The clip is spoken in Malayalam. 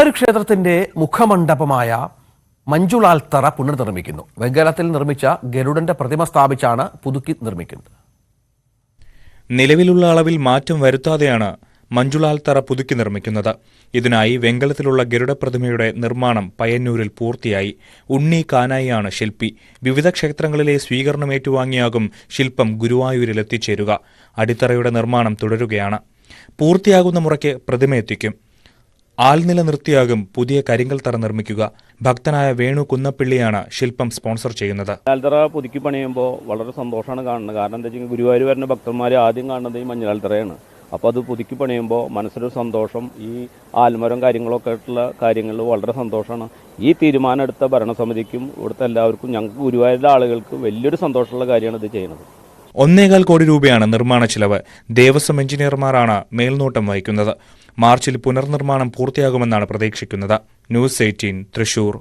ഗുരുവായൂർ ക്ഷേത്രത്തിന്റെ മുഖമണ്ഡപമായ മഞ്ജുളാൽത്തറ പുനർനിർമ്മിക്കുന്നു. വെങ്കലത്തിൽ നിർമ്മിച്ച ഗരുഡന്റെ പ്രതിമ സ്ഥാപിച്ചാണ് പുതുക്കി നിർമ്മിക്കുന്നത്. നിലവിലുള്ള അളവിൽ മാറ്റം വരുത്താതെയാണ് മഞ്ജുളാൽത്തറ പുതുക്കി നിർമ്മിക്കുന്നത്. ഇതിനായി വെങ്കലത്തിലുള്ള ഗരുഡ പ്രതിമയുടെ നിർമ്മാണം പയ്യന്നൂരിൽ പൂർത്തിയായി. ഉണ്ണി കാനായിയാണ് ശില്പി. വിവിധ ക്ഷേത്രങ്ങളിലെ സ്വീകരണം ഏറ്റുവാങ്ങിയാകും ശില്പം ഗുരുവായൂരിൽ എത്തിച്ചേരുക. അടിത്തറയുടെ നിർമ്മാണം തുടരുകയാണ്. പൂർത്തിയാകുന്ന മുറയ്ക്ക് പ്രതിമ എത്തിക്കും. ആൽനില നിർത്തിയാകും പുതിയ കരിങ്കൽ തറ നിർമ്മിക്കുക. ഭക്തനായ വേണു കുന്നപ്പിള്ളിയാണ് ശില്പം സ്പോൺസർ ചെയ്യുന്നത്. മഞ്ഞാൽത്തറ പുതുക്കി പണിയുമ്പോൾ വളരെ സന്തോഷമാണ് കാണുന്നത്. കാരണം എന്താ വെച്ചാൽ ഗുരുവായൂർ വരുന്ന ഭക്തന്മാർ ആദ്യം കാണുന്നത് ഈ മഞ്ഞാൽത്തറയാണ്. അപ്പോൾ അത് പുതുക്കി പണിയുമ്പോൾ മനസ്സിലൊരു സന്തോഷം. ഈ ആൽമരം കാര്യങ്ങളൊക്കെ ആയിട്ടുള്ള കാര്യങ്ങളിൽ വളരെ സന്തോഷമാണ്. ഈ തീരുമാനം എടുത്ത ഭരണസമിതിക്കും ഇവിടുത്തെ എല്ലാവർക്കും, ഞങ്ങൾക്ക് ഗുരുവായൂരിലെ ആളുകൾക്ക് വലിയൊരു സന്തോഷമുള്ള കാര്യമാണ് ഇത് ചെയ്യുന്നത്. 1.25 കോടി രൂപയാണ് നിർമ്മാണ ചിലവ്. ദേവസ്വം എഞ്ചിനീയർമാരാണ് മേൽനോട്ടം വഹിക്കുന്നത്. മാർച്ചിൽ പുനർനിർമ്മാണം പൂർത്തിയാകുമെന്നാണ് പ്രതീക്ഷിക്കുന്നത്. ന്യൂസ് 18 തൃശൂർ.